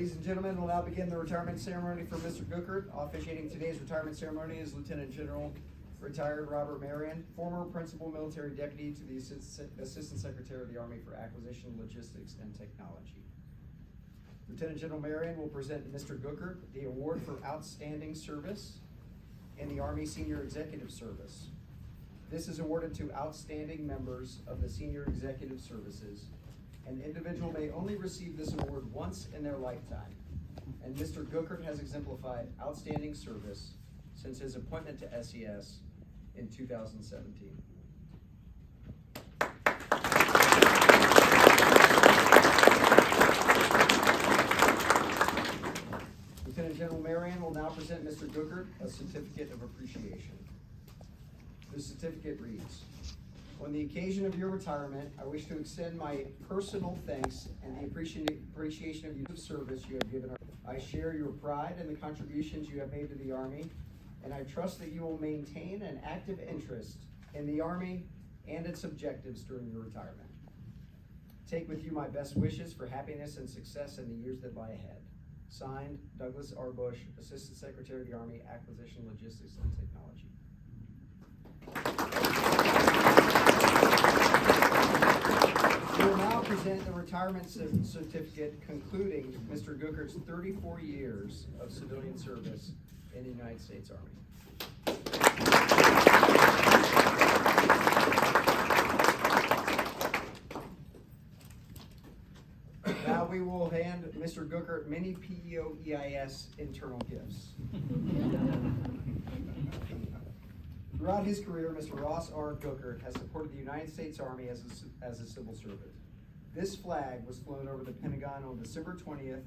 Ladies and gentlemen, we'll now begin the retirement ceremony for Mr. Guckert. Officiating today's retirement ceremony is Lieutenant General retired Robert Marion, former Principal Military Deputy to the Assistant Secretary of the Army for Acquisition, Logistics, and Technology. Lieutenant General Marion will present Mr. Guckert the award for outstanding service in the Army Senior Executive Service. This is awarded to outstanding members of the Senior Executive Services. An individual may only receive this award once in their lifetime, and Mr. Guckert has exemplified outstanding service since his appointment to SES in 2017. Lieutenant General Marion will now present Mr. Guckert a certificate of appreciation. The certificate reads, "On the occasion of your retirement, I wish to extend my personal thanks and the appreciation of your service you have given our. I share your pride in the contributions you have made to the Army, and I trust that you will maintain an active interest in the Army and its objectives during your retirement. Take with you my best wishes for happiness and success in the years that lie ahead." Signed, Douglas R. Bush, Assistant Secretary of the Army, Acquisition, Logistics, and Technology. We will now present the retirement certificate concluding Mr. Guckert's 34 years of civilian service in the United States Army. Now we will hand Mr. Guckert many PEO EIS internal gifts. Throughout his career, Mr. Ross R. Guckert has supported the United States Army as a civil servant. This flag was flown over the Pentagon on December 20th,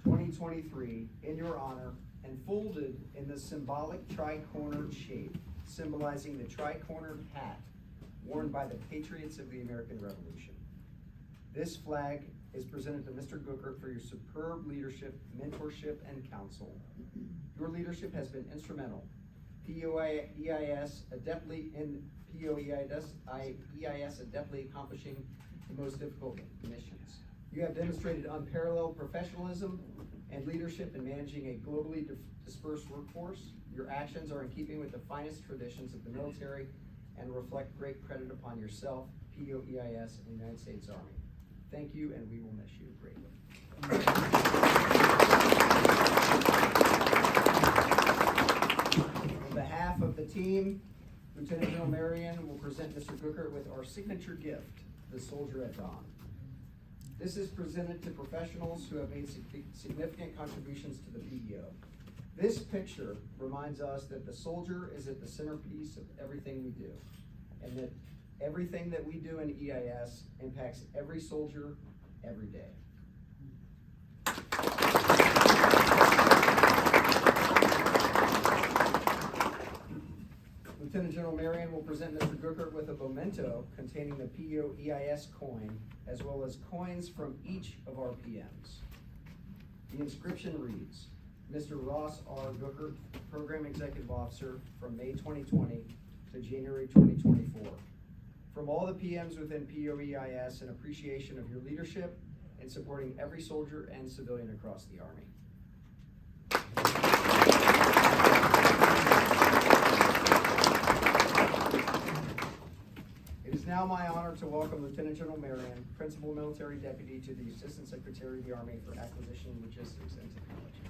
2023 in your honor and folded in the symbolic tri-cornered shape, symbolizing the tri-cornered hat worn by the patriots of the American Revolution. This flag is presented to Mr. Guckert for your superb leadership, mentorship, and counsel. Your leadership has been instrumental. PEO-EIS adeptly accomplishing the most difficult missions. You have demonstrated unparalleled professionalism and leadership in managing a globally dispersed workforce. Your actions are in keeping with the finest traditions of the military and reflect great credit upon yourself, PEO-EIS, and the United States Army. Thank you, and we will miss you greatly. On behalf of the team, Lieutenant General Marion will present Mr. Guckert with our signature gift, the Soldier at Dawn. This is presented to professionals who have made significant contributions to the PEO. This picture reminds us that the soldier is at the centerpiece of everything we do, and that everything that we do in EIS impacts every soldier every day. Lieutenant General Marion will present Mr. Guckert with a memento containing the PEO EIS coin, as well as coins from each of our PMs. The inscription reads, Mr. Ross R. Guckert, Program Executive Officer from May 2020 to January 2024. From all the PMs within PEO EIS, in appreciation of your leadership in supporting every soldier and civilian across the Army. It is now my honor to welcome Lieutenant General Marion, Principal Military Deputy to the Assistant Secretary of the Army for Acquisition, Logistics, and Technology.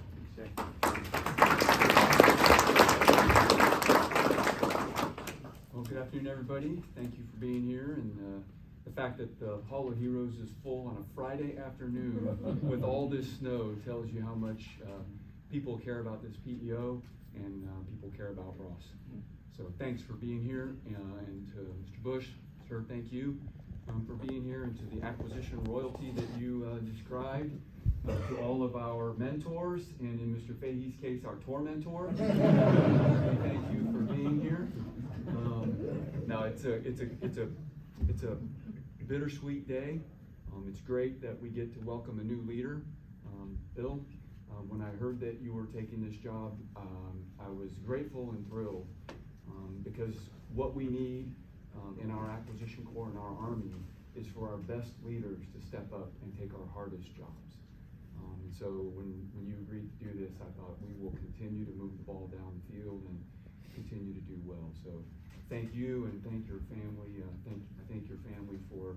Well, good afternoon, everybody. Thank you for being here. And the fact that the Hall of Heroes is full on a Friday afternoon with all this snow tells you how much people care about this PEO and people care about Ross. So thanks for being here, and to Mr. Bush, sir, thank you for being here, and to the acquisition royalty that you described, to all of our mentors, and in Mr. Fahey's case, our tormentor. Thank you for being here. Now it's a bittersweet day. It's great that we get to welcome a new leader, Bill. When I heard that you were taking this job, I was grateful and thrilled, because what we need in our acquisition corps and our Army is for our best leaders to step up and take our hardest jobs. And so when you agreed to do this, I thought we will continue to move the ball down the field and continue to do well. So thank you, and thank your family. I thank your family for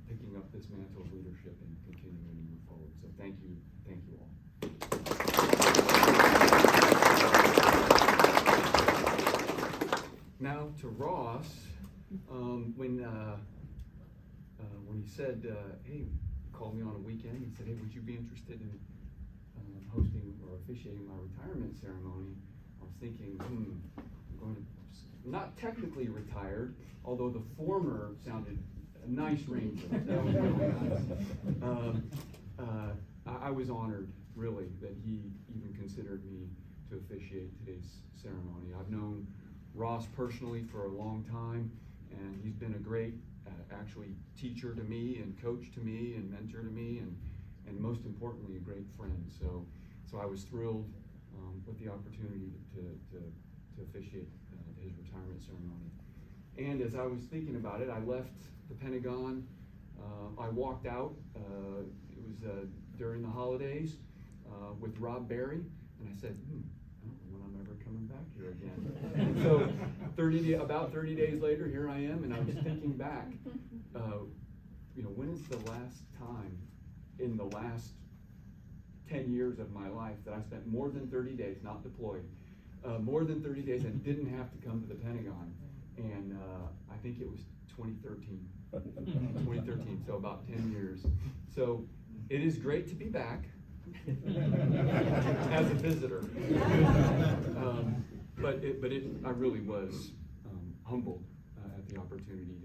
picking up this mantle of leadership and continuing to move forward. So thank you all. Now to Ross, when he said, hey, called me on a weekend, he said, hey, would you be interested in hosting or officiating my retirement ceremony? I was thinking, I'm going to, not technically retired, although the former sounded a nice ring to it. That was really nice. I was honored, really, that he even considered me to officiate today's ceremony. I've known Ross personally for a long time, and he's been a great actually teacher to me and coach to me and mentor to me, and most importantly, a great friend. So I was thrilled with the opportunity to officiate his retirement ceremony. And as I was thinking about it, I left the Pentagon. I walked out. It was during the holidays with Rob Berry, and I said, I don't know when I'm ever coming back here again. So about 30 days later, here I am, and I was thinking back, when is the last time in the last 10 years of my life that I spent more than 30 days, not deployed, more than 30 days and didn't have to come to the Pentagon? And I think it was 2013. 2013, so about 10 years. So it is great to be back as a visitor. I really was humbled at the opportunity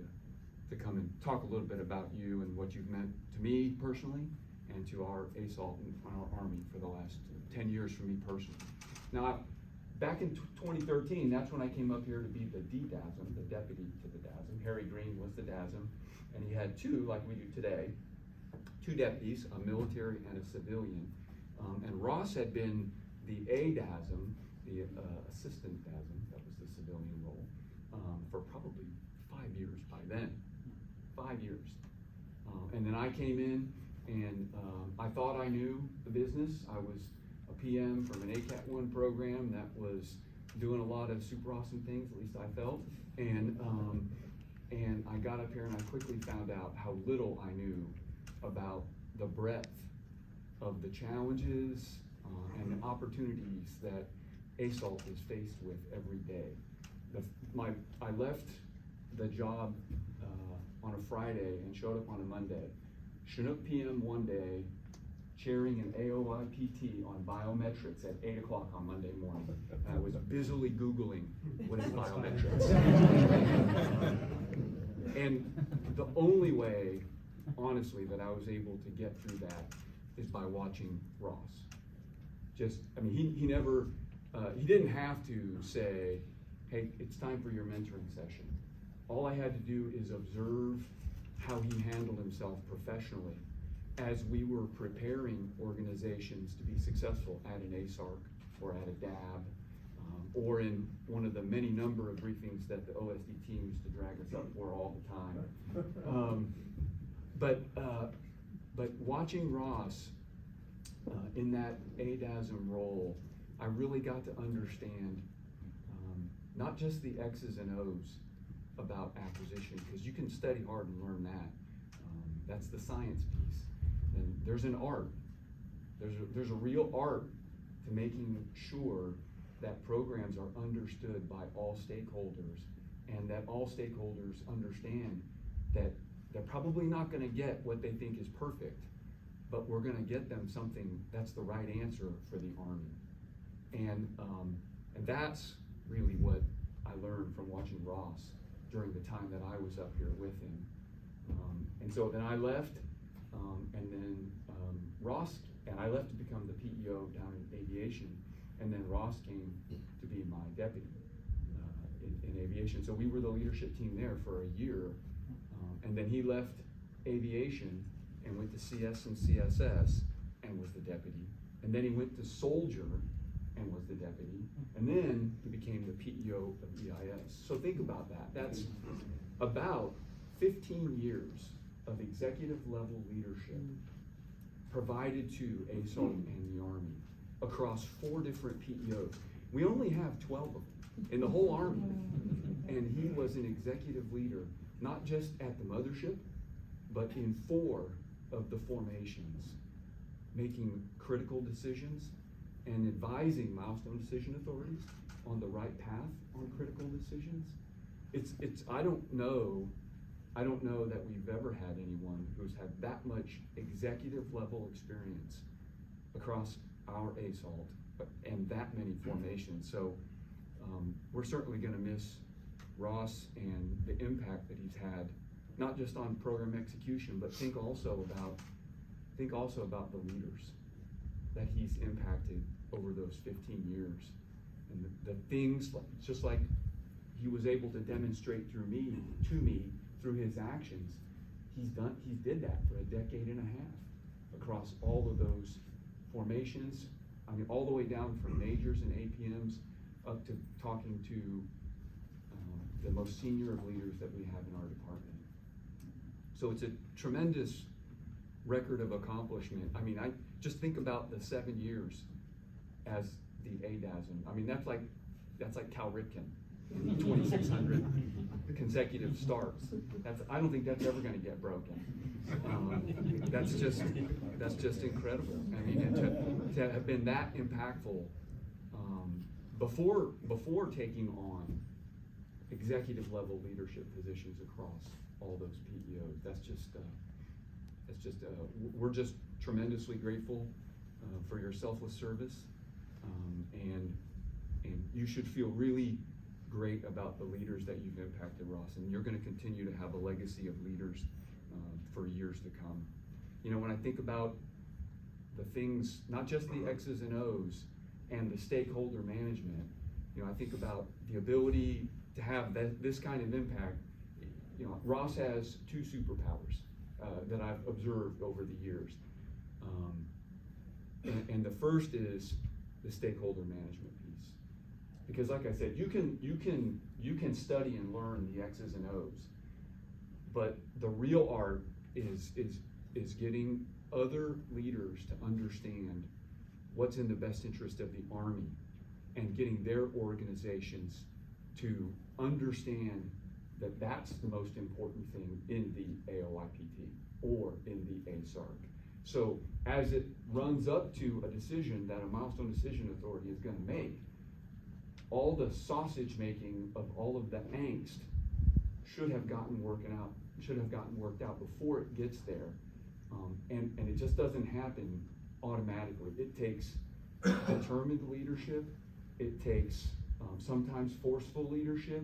to come and talk a little bit about you and what you've meant to me personally and to our ASALT and our Army for the last 10 years for me personally. Now, back in 2013, that's when I came up here to be the DDASM, the deputy to the DASM. Harry Green was the DASM, and he had two, like we do today, two deputies, a military and a civilian. And Ross had been the ADASM, the assistant DASM, that was the civilian role, for probably 5 years by then. 5 years. And then I came in, and I thought I knew the business. I was a PM from an ACAT 1 program that was doing a lot of super awesome things, at least I felt. And I got up here and I quickly found out how little I knew about the breadth of the challenges and the opportunities that ASALT is faced with every day. I left the job on a Friday and showed up on a Monday. Chinook PM one day, chairing an AOIPT on biometrics at 8 o'clock on Monday morning. I was busily Googling what is biometrics. And the only way, honestly, that I was able to get through that is by watching Ross. He never, he didn't have to say, hey, it's time for your mentoring session. All I had to do is observe how he handled himself professionally as we were preparing organizations to be successful at an ASARC or at a DAB, or in one of the many number of briefings that the OSD team used to drag us up for all the time. But watching Ross in that ADASM role, I really got to understand not just the X's and O's about acquisition, because you can study hard and learn that. That's the science piece. And there's an art. There's a real art to making sure that programs are understood by all stakeholders, and that all stakeholders understand that they're probably not going to get what they think is perfect, but we're going to get them something that's the right answer for the Army. And that's really what I learned from watching Ross during the time that I was up here with him. And so then I left, and then I left to become the PEO down in aviation, and then Ross came to be my deputy in aviation. So we were the leadership team there for a year, and then he left aviation and went to CS and CSS and was the deputy, and then he went to Soldier and was the deputy, and then he became the PEO of EIS. So think about that. That's about 15 years of executive level leadership provided to ASALT and the Army across 4 different PEOs. We only have 12 of them in the whole Army. And he was an executive leader, not just at the mothership, but in 4 of the formations, making critical decisions and advising milestone decision authorities on the right path on critical decisions. I don't know that we've ever had anyone who's had that much executive level experience across our ASALT and that many formations. So we're certainly gonna miss Ross and the impact that he's had, not just on program execution, but think also about the leaders that he's impacted over those 15 years. And the things, just like he was able to demonstrate to me, through his actions, he did that for a decade and a half across all of those formations. I mean, all the way down from majors and APMs up to talking to the most senior of leaders that we have in our department. So it's a tremendous record of accomplishment. I mean, I just think about the 7 years as the ADASM. I mean, that's like Cal Ripken, 2,600 consecutive starts. I don't think that's ever going to get broken. That's just incredible. I mean, to have been that impactful before taking on executive level leadership positions across all those PEOs. We're just tremendously grateful for your selfless service, and you should feel really great about the leaders that you've impacted, Ross, and you're going to continue to have a legacy of leaders for years to come. You know, when I think about the things, not just the X's and O's and the stakeholder management, you know, I think about the ability to have this kind of impact. You know, Ross has 2 superpowers that I've observed over the years. And the first is the stakeholder management piece. Because like I said, you can study and learn the X's and O's, but the real art is getting other leaders to understand what's in the best interest of the Army and getting their organizations to understand that that's the most important thing in the AOIPT or in the ASARC. So as it runs up to a decision that a milestone decision authority is going to make, all the sausage making of all of the angst should have gotten worked out before it gets there. And it just doesn't happen automatically. It takes determined leadership. It takes sometimes forceful leadership,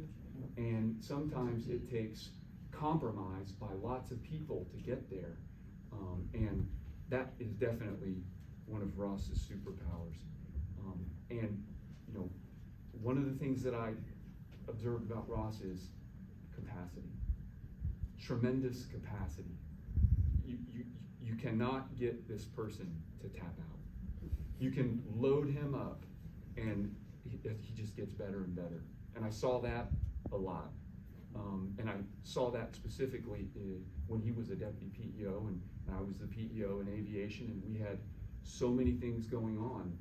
and sometimes it takes compromise by lots of people to get there. And that is definitely one of Ross's superpowers. And you know, one of the things that I observed about Ross is capacity, tremendous capacity. You cannot get this person to tap out. You can load him up and he just gets better and better. And I saw that a lot. And I saw that specifically when he was a deputy PEO and I was the PEO in aviation, and we had so many things going on.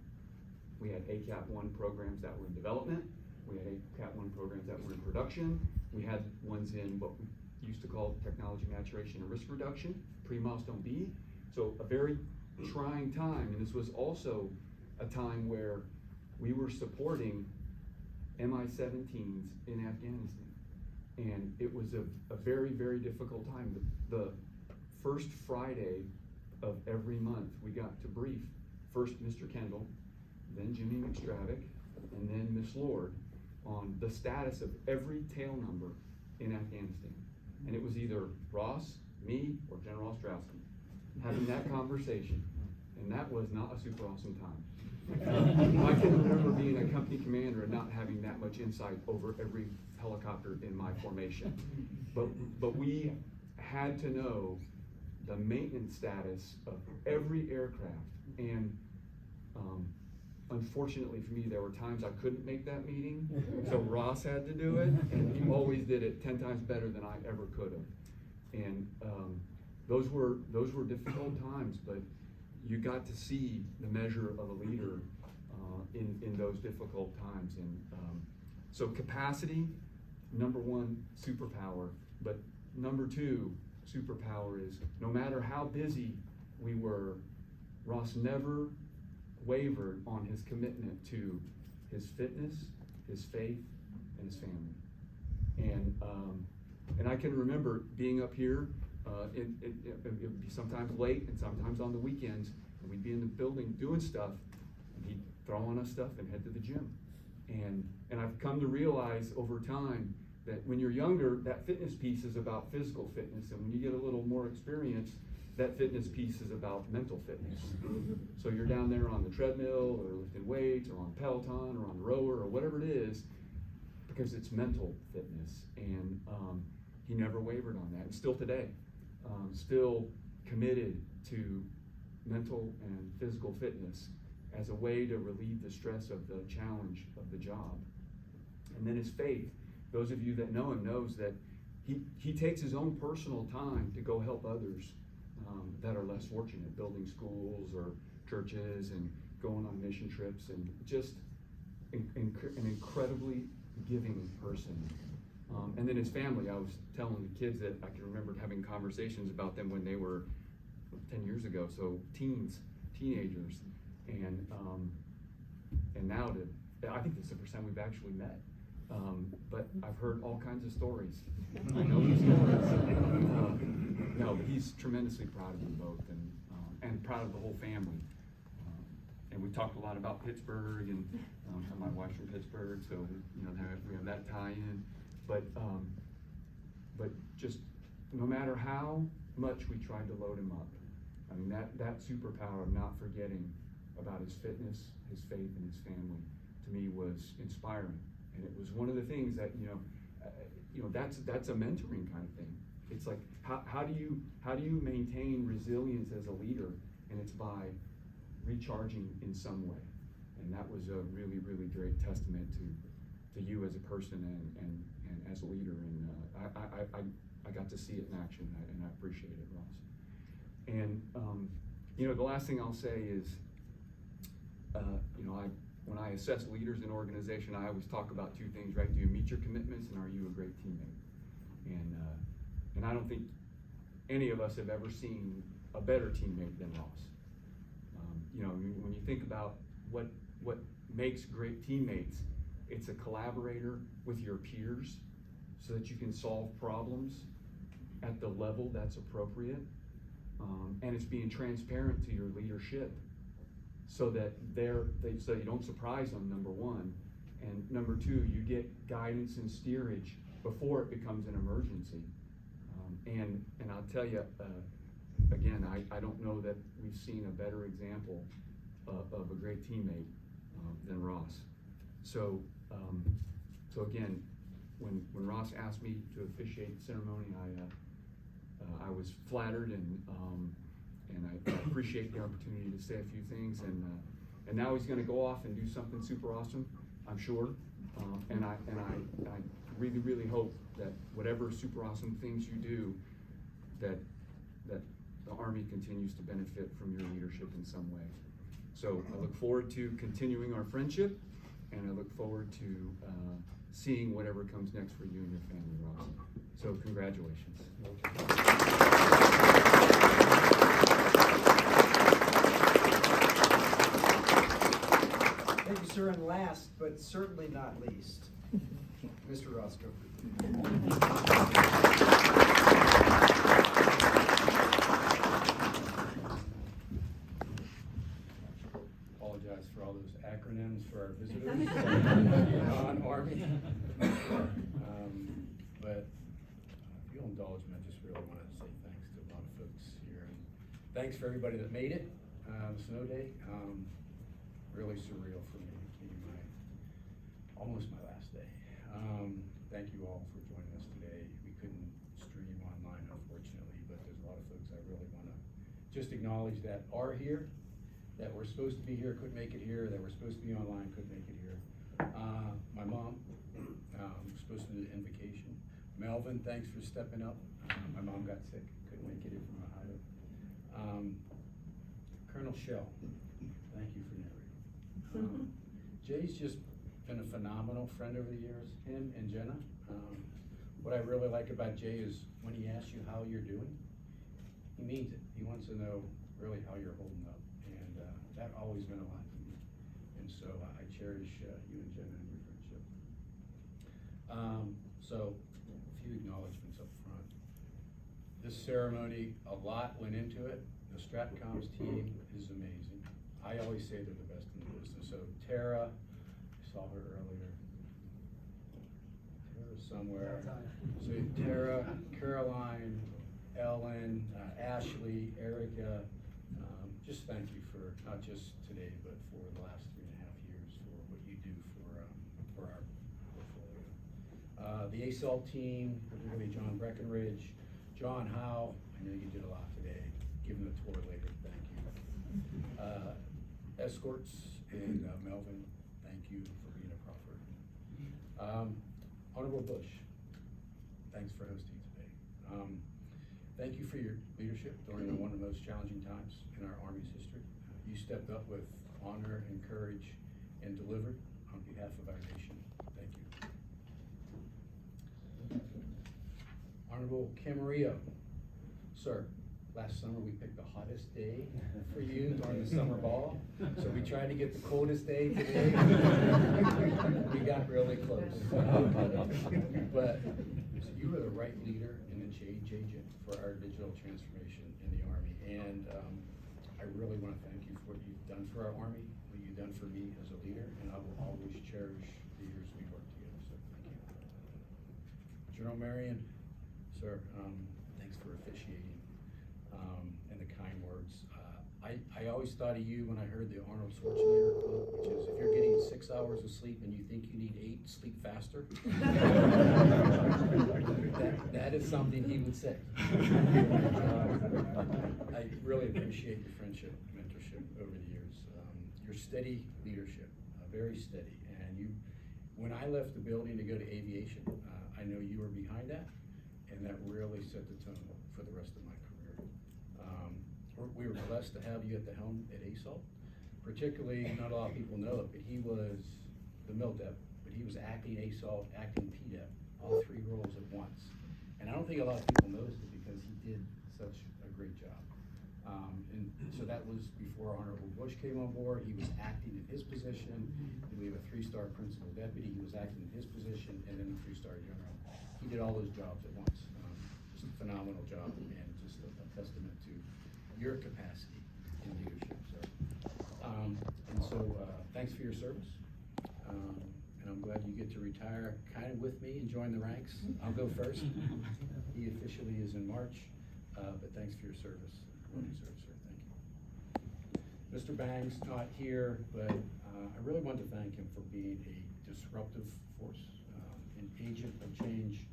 We had ACAT 1 programs that were in development. We had ACAT 1 programs that were in production. We had ones in what we used to call technology maturation and risk reduction, pre-milestone B. So a very trying time. And this was also a time where we were supporting Mi-17s in Afghanistan. And it was a very, very difficult time. The first Friday of every month, we got to brief first Mr. Kendall, then Jimmy McStravick, and then Miss Lord on the status of every tail number in Afghanistan. And it was either Ross, me, or General Ostrowski having that conversation. And that was not a super awesome time. I can remember being a company commander and not having that much insight over every helicopter in my formation. But we had to know the maintenance status of every aircraft. And unfortunately for me, there were times I couldn't make that meeting, so Ross had to do it, and he always did it 10 times better than I ever could have. And those were difficult times, but you got to see the measure of a leader in those difficult times. And so capacity, number one superpower, but number two superpower is no matter how busy we were, Ross never wavered on his commitment to his fitness, his faith, and his family. And I can remember being up here. It would be sometimes late and sometimes on the weekends, and we'd be in the building doing stuff, and he'd throw on us stuff and head to the gym. And I've come to realize over time that when you're younger, that fitness piece is about physical fitness, and when you get a little more experience, that fitness piece is about mental fitness. So you're down there on the treadmill or lifting weights or on Peloton or on the rower or whatever it is, because it's mental fitness. And he never wavered on that, and still today, still committed to mental and physical fitness as a way to relieve the stress of the challenge of the job. And then his faith. Those of you that know him knows that he takes his own personal time to go help others that are less fortunate, building schools or churches and going on mission trips, and just an incredibly giving person. And then his family, I was telling the kids that I can remember having conversations about them when they were 10 years ago, so teenagers, and now I think this is the first time we've actually met. But I've heard all kinds of stories. I know the stories. No, but he's tremendously proud of them both, and proud of the whole family. And we talked a lot about Pittsburgh, and my wife's from Pittsburgh, so we have that tie-in. But just no matter how much we tried to load him up, I mean that superpower of not forgetting about his fitness, his faith, and his family, to me was inspiring. And it was one of the things that that's a mentoring kind of thing. It's like how do you maintain resilience as a leader, and it's by recharging in some way. And that was a really, really great testament to you as a person and as a leader. And I got to see it in action, and I appreciate it, Ross. And the last thing I'll say is, when I assess leaders in an organization, I always talk about two things, right? Do you meet your commitments, and are you a great teammate? And I don't think any of us have ever seen a better teammate than Ross. When you think about what makes great teammates, it's a collaborator with your peers so that you can solve problems at the level that's appropriate, and it's being transparent to your leadership so that so you don't surprise them, number one, and number two, you get guidance and steerage before it becomes an emergency. And I'll tell you, again, I don't know that we've seen a better example of a great teammate than Ross. So again, when Ross asked me to officiate the ceremony, I was flattered, and I appreciate the opportunity to say a few things. And now he's going to go off and do something super awesome, I'm sure. And I really, really hope that whatever super awesome things you do, that the Army continues to benefit from your leadership in some way. So I look forward to continuing our friendship, and I look forward to seeing whatever comes next for you and your family, Ross. So congratulations. Thank you, sir. And last, but certainly not least, Mr. Ross Guckert. Apologize for all those acronyms for our visitors, non-Army. But if you'll indulge me, I just really wanted to say thanks to a lot of folks here. And thanks for everybody that made it. Snow day, really surreal for me. It became almost my last day. Thank you all for joining us today. We couldn't stream online, unfortunately, but there's a lot of folks I really want to just acknowledge that are here, that were supposed to be here, couldn't make it here, that were supposed to be online, couldn't make it here. My mom, was supposed to do the invocation. Melvin, thanks for stepping up. My mom got sick, couldn't make it here from Ohio. Colonel Shell, thank you for narrating. Jay's just been a phenomenal friend over the years, him and Jenna. What I really like about Jay is when he asks you how you're doing, he means it. He wants to know really how you're holding up, and that always meant a lot to me. And so I cherish you and Jenna and your friendship. So a few acknowledgements up front. This ceremony, a lot went into it. The Stratcoms team is amazing. I always say they're the best in the business. So Tara, I saw her earlier. Tara somewhere. So Tara, Caroline, Ellen, Ashley, Erica, just thank you for not just today, but for the last 3.5 years for what you do for our portfolio. The ASALT team, particularly John Breckenridge, John Howe, I know you did a lot today. Give him a tour later, thank you. Escorts and Melvin, thank you for being a Crawford. Honorable Bush, thanks for hosting today. Thank you for your leadership during one of the most challenging times in our Army's history. You stepped up with honor and courage and delivered on behalf of our nation. Thank you. Honorable Camarillo, sir, last summer we picked the hottest day for you during the summer ball. So we tried to get the coldest day today. We got really close. But so you were the right leader and the change agent for our digital transformation in the Army. And I really want to thank you for what you've done for our Army, what you've done for me as a leader, and I will always cherish the years we worked together. So thank you. General Marion, sir, thanks for officiating and the kind words. I always thought of you when I heard the Arnold Schwarzenegger quote, which is, if you're getting 6 hours of sleep and you think you need 8, sleep faster. that is something he would say. I really appreciate your friendship, mentorship over the years. Your steady leadership, very steady. And you, when I left the building to go to aviation, I know you were behind that, and that really set the tone for the rest of my career. We were blessed to have you at the helm at ASALT. Particularly, not a lot of people know it, but he was the MILDEP, but he was acting ASALT, acting PDEP, all 3 roles at once. And I don't think a lot of people noticed it because he did such a great job. And so that was before Honorable Bush came on board. He was acting in his position. We have a 3-star principal deputy. He was acting in his position, and then a 3-star general. He did all those jobs at once. Just a phenomenal job, and just a testament to your capacity in leadership. So, thanks for your service. And I'm glad you get to retire kind of with me and join the ranks. I'll go first. He officially is in March, but thanks for your service. Well deserved, sir. Thank you. Mr. Bangs not here, but I really want to thank him for being a disruptive force, an agent of change,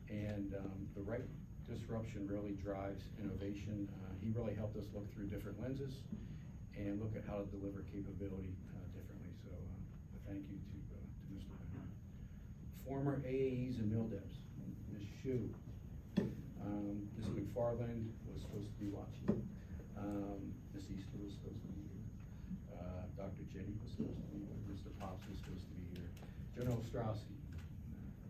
and the right disruption really drives innovation. He really helped us look through different lenses and look at how to deliver capability differently. So thank you to Mr. Banner. Former AAEs and MILDEPs, Ms. Shu, Ms. McFarland was supposed to be watching. Ms. Easter was supposed to be here. Dr. Jenny was supposed to be here. Mr. Pops was supposed to be here. General Ostrowski.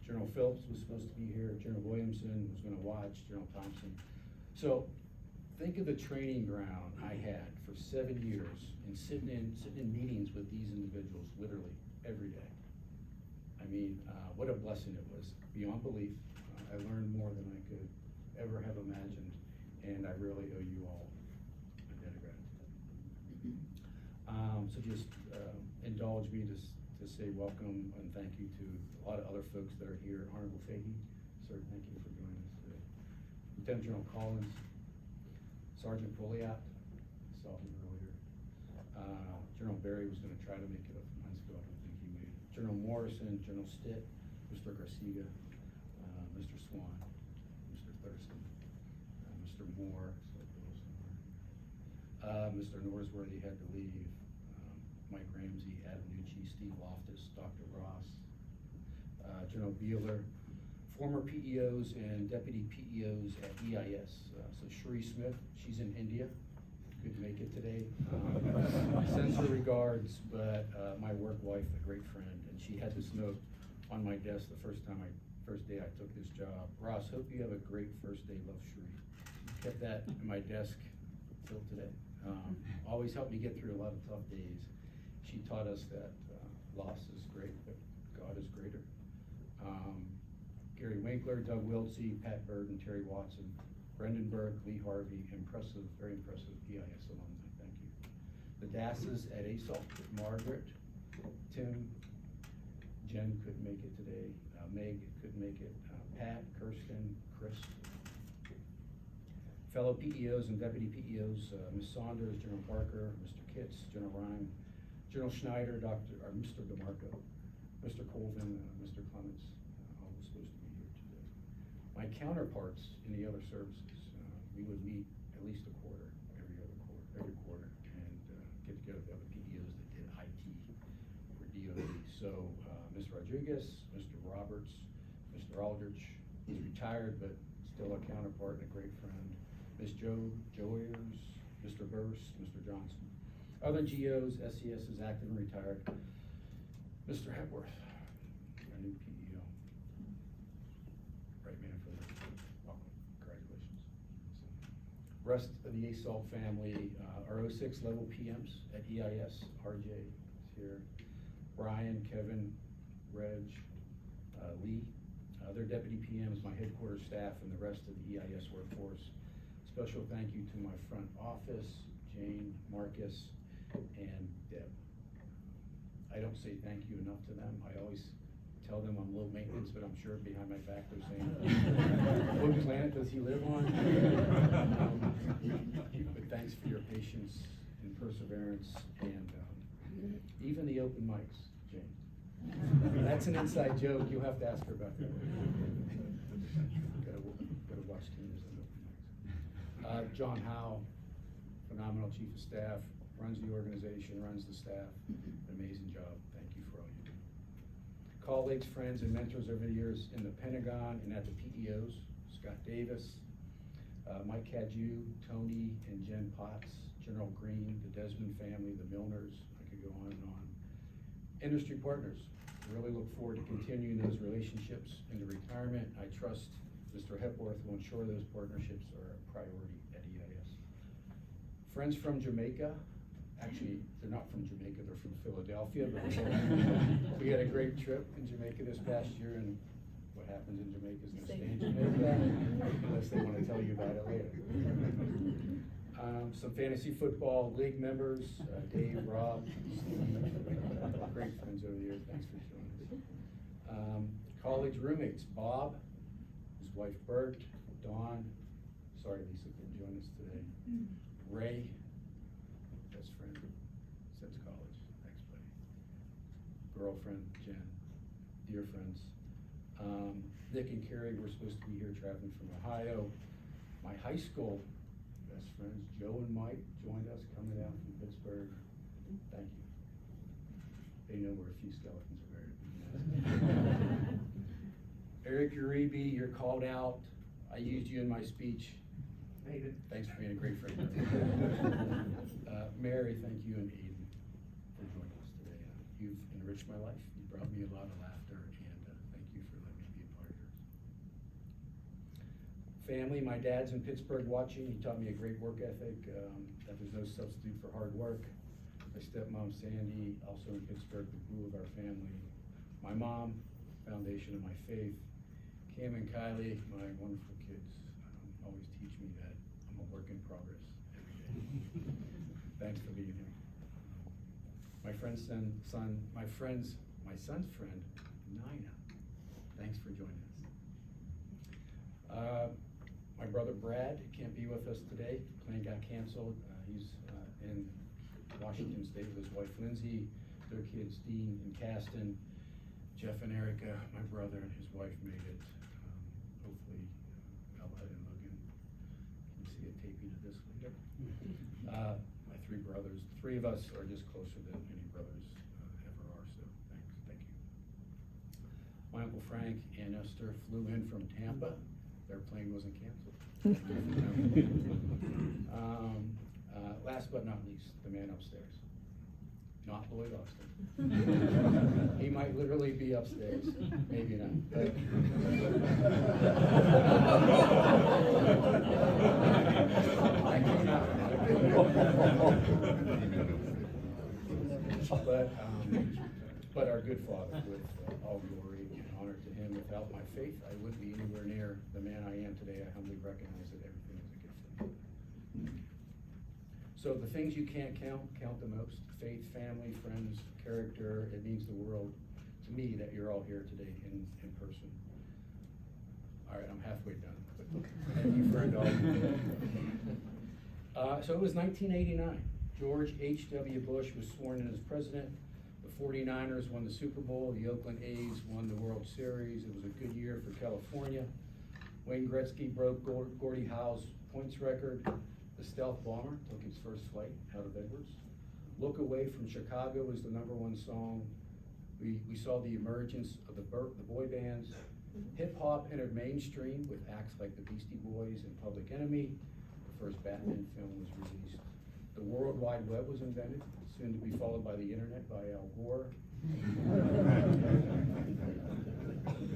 General Phillips was supposed to be here. General Williamson was going to watch. General Thompson. So think of the training ground I had for 7 years and sitting in meetings with these individuals literally every day. I mean, what a blessing it was, beyond belief. I learned more than I could ever have imagined, and I really owe you all a debt of gratitude. So just indulge me to say welcome and thank you to a lot of other folks that are here. Honorable Fahey, sir, thank you for joining us today. Lieutenant General Collins, Sergeant Poliat, I saw him earlier. General Barry was going to try to make it up from high school. I don't think he made it. General Morrison, General Stitt, Mr. Garcia, Mr. Swan, Mr. Thurston, Mr. Moore, Mr. Norsworthy had to leave. Mike Ramsey, Adam Nucci, Steve Loftus, Dr. Ross, General Beeler, former PEOs and deputy PEOs at EIS. So Sheree Smith, she's in India. couldn't make it today. Sends her regards, but my work wife, a great friend, and she had this note on my desk the first day I took this job. Ross, hope you have a great first day, love Sheree. Kept that in my desk till today. Always helped me get through a lot of tough days. She taught us that loss is great, but God is greater. Gary Winkler, Doug Wiltsey, Pat Bird, and Terry Watson, Brendan Berg, Lee Harvey, impressive, very impressive EIS alumni, thank you. The Dasses at ASALT, Margaret, Tim, Jen couldn't make it today, Meg couldn't make it, Pat, Kirsten, Chris. Fellow PEOs and deputy PEOs, Ms. Saunders, General Parker, Mr. Kitts, General Rhyme, General Schneider, Mr. DeMarco, Mr. Colvin, Mr. Clements, all was supposed to be here today. My counterparts in the other services, we would meet at least every quarter, and get together with the other PEOs that did IT for DOD. So, Ms. Rodriguez, Mr. Roberts, Mr. Aldrich, he's retired, but still a counterpart and a great friend. Ms. Joe Ayers, Mr. Burse, Mr. Johnson. Other GOs, SES is active and retired. Mr. Hepworth, our new PEO. Right man for the welcome, congratulations. Rest of the ASALT family, our 06 level PMs at EIS, RJ is here. Brian, Kevin, Reg, Lee, their deputy PMs, my headquarters staff, and the rest of the EIS workforce. Special thank you to my front office, Jane, Marcus, and Deb. I don't say thank you enough to them. I always tell them I'm low maintenance, but I'm sure behind my back they're saying, what planet does he live on? But thanks for your patience and perseverance, and even the open mics, Jane. That's an inside joke. You'll have to ask her about that. Gotta watch Tina's open mics. John Howe, phenomenal chief of staff, runs the organization, runs the staff. Amazing job. Thank you for all you do. Colleagues, friends, and mentors over the years in the Pentagon and at the PEOs, Scott Davis, Mike Cadju, Tony and Jen Potts, General Green, the Desmond family, the Milners, I could go on and on. Industry partners, really look forward to continuing those relationships into retirement. I trust Mr. Hepworth will ensure those partnerships are a priority at EIS. Friends from Jamaica, actually, they're not from Jamaica, they're from Philadelphia, but we had a great trip in Jamaica this past year, and what happens in Jamaica is gonna stay in Jamaica, unless they wanna tell you about it later. Some fantasy football league members, Dave, Rob, Steve, great friends over the years, thanks for joining us. College roommates, Bob, his wife Bert, Dawn, sorry Lisa couldn't join us today. Ray, best friend since college, thanks buddy. Girlfriend, Jen, dear friends. Nick and Carrie were supposed to be here traveling from Ohio. My high school best friends, Joe and Mike, joined us coming down from Pittsburgh. Thank you. They know where a few skeletons are buried. Eric Uribe, you're called out. I used you in my speech. Made it. Thanks for being a great friend. Mary, thank you, and Aiden for joining us today. You've enriched my life. You brought me a lot of laughter, and thank you for letting me be a part of yours. Family, my dad's in Pittsburgh watching. He taught me a great work ethic, that there's no substitute for hard work. My stepmom, Sandy, also in Pittsburgh, the glue of our family. My mom, foundation of my faith. Cam and Kylie, my wonderful kids, always teach me that I'm a work in progress every day. Thanks for being here. My son's friend, Nina. Thanks for joining us. My brother Brad can't be with us today. Plane got canceled. He's in Washington State with his wife Lindsay, their kids Dean and Caston. Jeff and Erica, my brother and his wife made it. Hopefully, Ella and Logan can see a taping of this later. My three brothers, the three of us are just closer than any brothers ever are, so thank you. My Uncle Frank and Esther flew in from Tampa. Their plane wasn't canceled. last but not least, the man upstairs. Not Lloyd Austin. He might literally be upstairs, maybe not. But I came out. But our good Father, with all glory and honor to Him, without my faith, I wouldn't be anywhere near the man I am today. I humbly recognize that everything is a gift from Him. So the things you can't count, count the most. Faith, family, friends, character. It means the world to me that you're all here today in person. All right, I'm halfway done. But thank you for indulging. So it was 1989. George H.W. Bush was sworn in as president. The 49ers won the Super Bowl. The Oakland A's won the World Series. It was a good year for California. Wayne Gretzky broke Gordie Howe's points record. The stealth bomber took its first flight out of Edwards. Look Away from Chicago was the #1 song. We saw the emergence of the boy bands. Hip hop entered mainstream with acts like the Beastie Boys and Public Enemy. The first Batman film was released. The World Wide Web was invented, soon to be followed by the internet by Al Gore.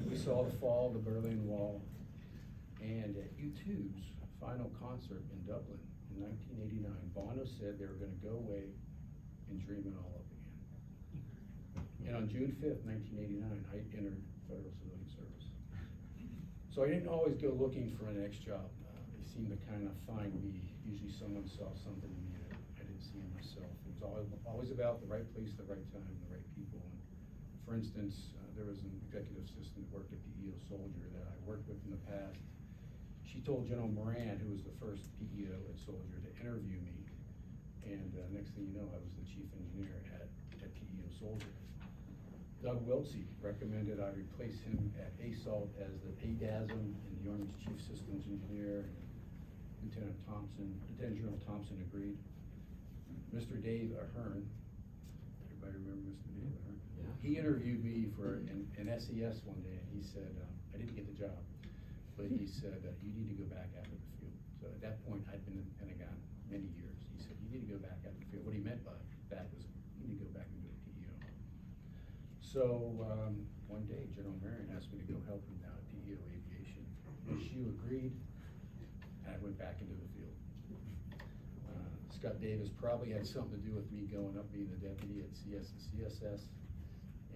We saw the fall of the Berlin Wall. And at U2's final concert in Dublin in 1989, Bono said they were going to go away and dream it all up again. And on June 5th, 1989, I entered federal civilian service. So I didn't always go looking for an next job. They seemed to kind of find me. Usually someone saw something in me that I didn't see in myself. It was always about the right place, the right time, the right people. And for instance, there was an executive assistant that worked at PEO Soldier that I worked with in the past. She told General Moran, who was the first PEO at Soldier, to interview me. And next thing you know, I was the chief engineer at PEO Soldier. Doug Wiltsey recommended I replace him at ASALT as the ADASM and the Army's chief systems engineer. Lieutenant General Thompson agreed. Mr. Dave Ahern, everybody remember Mr. Dave Ahern? Yeah. He interviewed me for an SES one day, and he said, I didn't get the job, but he said, you need to go back out of the field. So at that point, I'd been in the Pentagon many years. He said, you need to go back out of the field. What he meant by that was, you need to go back and do a PEO. So one day, General Marion asked me to go help him down at PEO Aviation. She agreed, and I went back into the field. Scott Davis probably had something to do with me going up being the deputy at CS and CSS.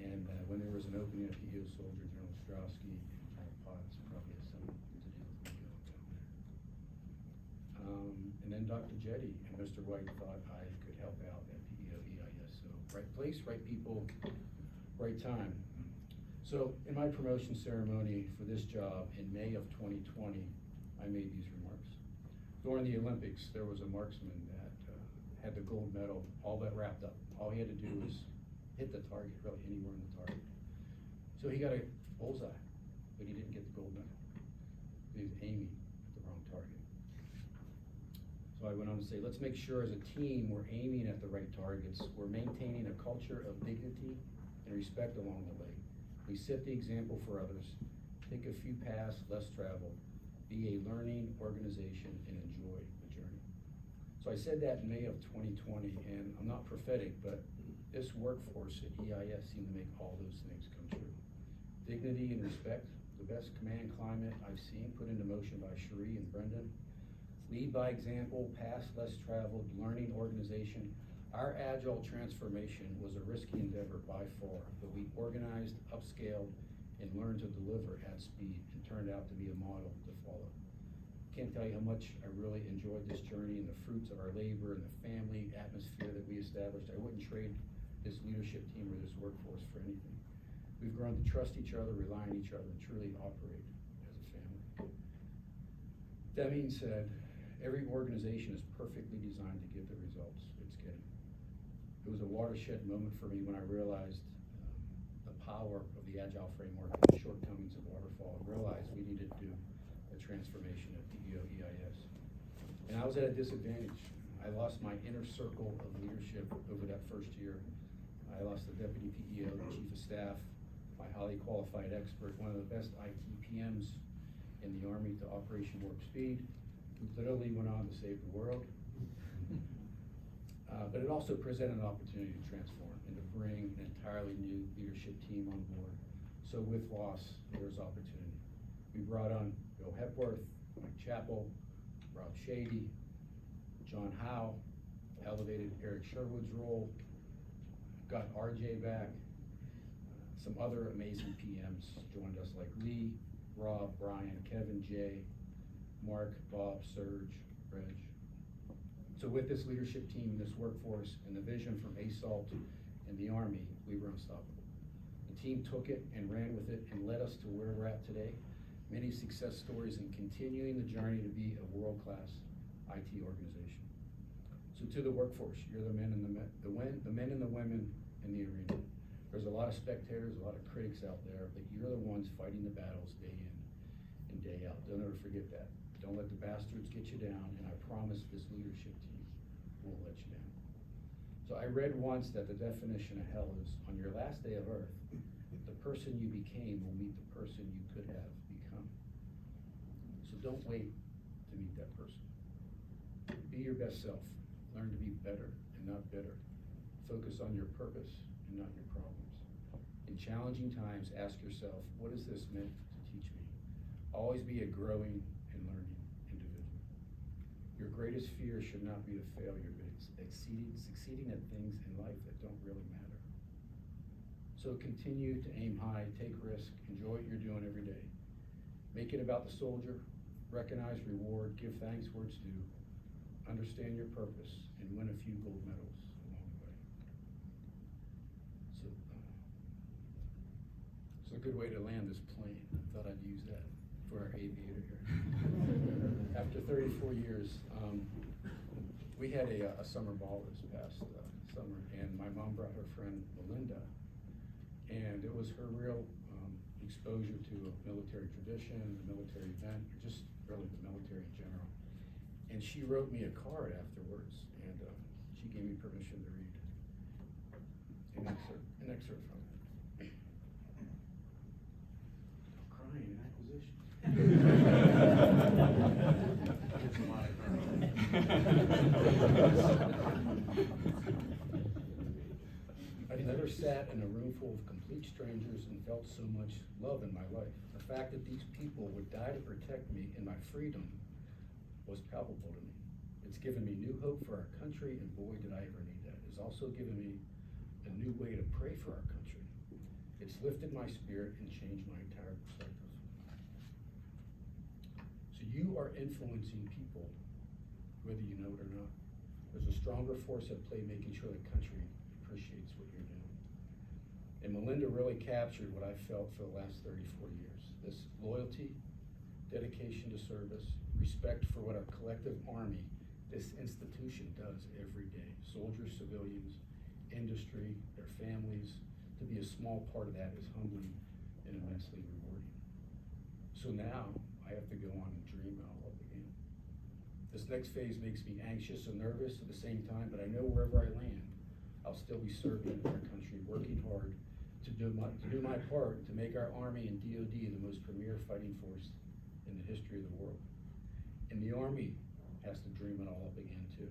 And when there was an opening at PEO Soldier, General Ostrowski and General Potts probably had something to do with me going down there. And then Dr. Jetty and Mr. White thought I could help out at PEO EIS. So right place, right people, right time. So in my promotion ceremony for this job in May of 2020, I made these remarks. During the Olympics, there was a marksman that had the gold medal, all that wrapped up. All he had to do was hit the target, really anywhere in the target. So he got a bullseye, but he didn't get the gold medal. He was aiming at the wrong target. So I went on to say, let's make sure as a team we're aiming at the right targets. We're maintaining a culture of dignity and respect along the way. We set the example for others. Take a few paths less traveled. Be a learning organization and enjoy the journey. So I said that in May of 2020, and I'm not prophetic, but this workforce at EIS seemed to make all those things come true. Dignity and respect, the best command climate I've seen put into motion by Cherie and Brendan. Lead by example, path less traveled, learning organization. Our agile transformation was a risky endeavor by far, but we organized, upscaled, and learned to deliver at speed, and turned out to be a model to follow. Can't tell you how much I really enjoyed this journey and the fruits of our labor and the family atmosphere that we established. I wouldn't trade this leadership team or this workforce for anything. We've grown to trust each other, rely on each other, and truly operate as a family. That being said, every organization is perfectly designed to give the results it's getting. It was a watershed moment for me when I realized the power of the Agile framework and the shortcomings of Waterfall, and realized we needed to do a transformation at PEO EIS. And I was at a disadvantage. I lost my inner circle of leadership over that first year. I lost the deputy PEO, the chief of staff, my highly qualified expert, one of the best IT PMs in the Army to Operation Warp Speed, who literally went on to save the world. But it also presented an opportunity to transform and to bring an entirely new leadership team on board. So with loss, there's opportunity. We brought on Bill Hepworth, Mike Chappell, Rob Shady, John Howe, elevated Eric Sherwood's role, got RJ back. Some other amazing PMs joined us, like Lee, Rob, Brian, Kevin, Jay, Mark, Bob, Serge, Reg. So with this leadership team, this workforce, and the vision from ASALT and the Army, we were unstoppable. The team took it and ran with it and led us to where we're at today. Many success stories in continuing the journey to be a world-class IT organization. So to the workforce, you're the men and the men and the women in the arena. There's a lot of spectators, a lot of critics out there, but you're the ones fighting the battles day in and day out. Don't ever forget that. Don't let the bastards get you down, and I promise this leadership team won't let you down. So I read once that the definition of hell is, on your last day of earth, the person you became will meet the person you could have become. So don't wait to meet that person. Be your best self. Learn to be better and not bitter. Focus on your purpose and not your problems. In challenging times, ask yourself, what is this meant to teach me? Always be a growing and learning individual. Your greatest fear should not be the failure, but it's succeeding at things in life that don't really matter. So continue to aim high, take risk, enjoy what you're doing every day. Make it about the soldier, recognize, reward, give thanks where it's due, understand your purpose, and win a few gold medals along the way. So it's a good way to land this plane. I thought I'd use that for our aviator here. After 34 years, we had a summer ball this past summer, and my mom brought her friend Melinda, and it was her real exposure to a military tradition, a military event, or just really the military in general. And she wrote me a card afterwards, and she gave me permission to read an excerpt from it. Crying in acquisition. I've never sat in a room full of complete strangers and felt so much love in my life. The fact that these people would die to protect me and my freedom was palpable to me. It's given me new hope for our country, and boy, did I ever need that. It's also given me a new way to pray for our country. It's lifted my spirit and changed my entire perspective. So you are influencing people, whether you know it or not. There's a stronger force at play making sure the country appreciates what you're doing. And Melinda really captured what I felt for the last 34 years. This loyalty, dedication to service, respect for what our collective Army, this institution, does every day. Soldiers, civilians, industry, their families. To be a small part of that is humbling and immensely rewarding. So now I have to go on and dream it all up again. This next phase makes me anxious and nervous at the same time, but I know wherever I land, I'll still be serving our country, working hard to do my part to make our Army and DoD the most premier fighting force in the history of the world. And the Army has to dream it all up again too.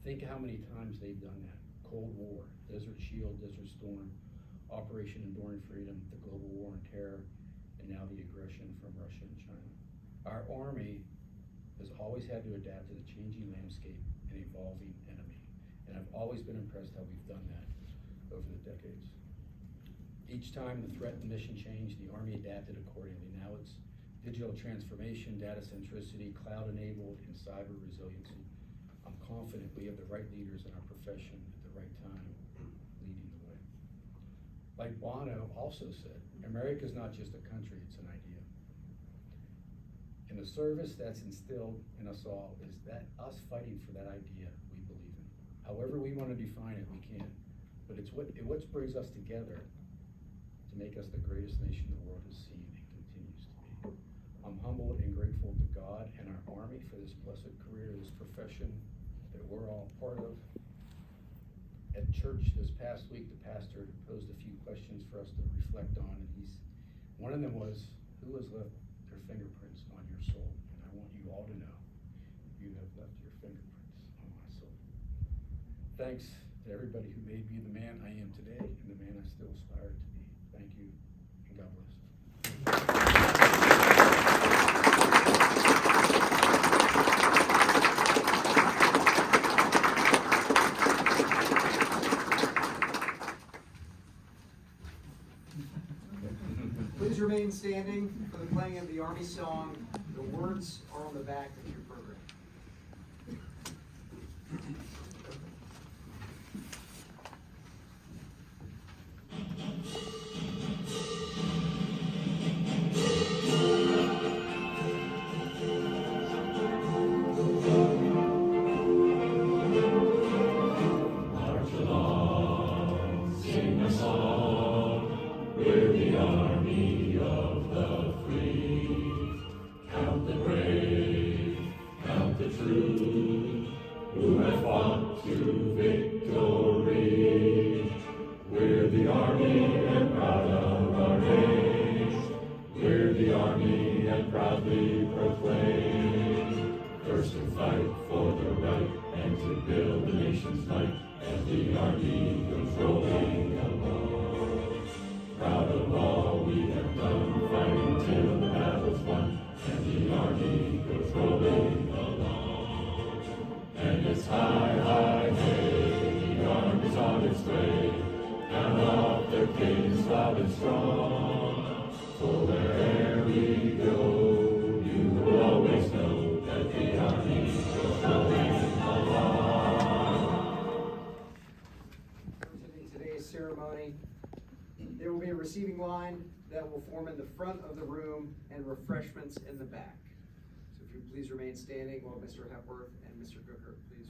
Think how many times they've done that. Cold War, Desert Shield, Desert Storm, Operation Enduring Freedom, the global war on terror, and now the aggression from Russia and China. Our Army has always had to adapt to the changing landscape and evolving enemy. And I've always been impressed how we've done that over the decades. Each time the threat and mission changed, the Army adapted accordingly. Now it's digital transformation, data centricity, cloud-enabled, and cyber resiliency. I'm confident we have the right leaders in our profession at the right time, leading the way. Like Bono also said, America's not just a country, it's an idea. And the service that's instilled in us all is that us fighting for that idea we believe in. However we want to define it, we can. But it's what brings us together to make us the greatest nation the world has seen and continues to be. I'm humbled and grateful to God and our Army for this blessed career, this profession that we're all part of. At church this past week, the pastor posed a few questions for us to reflect on, and one of them was, who has left their fingerprints on your soul? And I want you all to know, you have left your fingerprints on my soul. thanks to everybody who made me the man I am today and the man I still aspire to be. Thank you, and God bless. Please remain standing for the playing of the Army song. The words are on the back of your program. March along, sing a song, we're the army of the free. Count the brave, count the true, who have fought to victory. We're the army and proud of our name. We're the army and proudly proclaim. First to fight for the right and to build the nation's might. And the army goes rolling along. Proud of all we have done, fighting till the battle's won. And the army goes rolling along. And it's high, high, hey, the army's on its way. Count off their kings loud and strong. For wherever we go, you will always know that the army goes rolling along. In today's ceremony, there will be a receiving line that will form in the front of the room and refreshments in the back. So if you please remain standing while Mr. Hepworth and Mr. Guckert please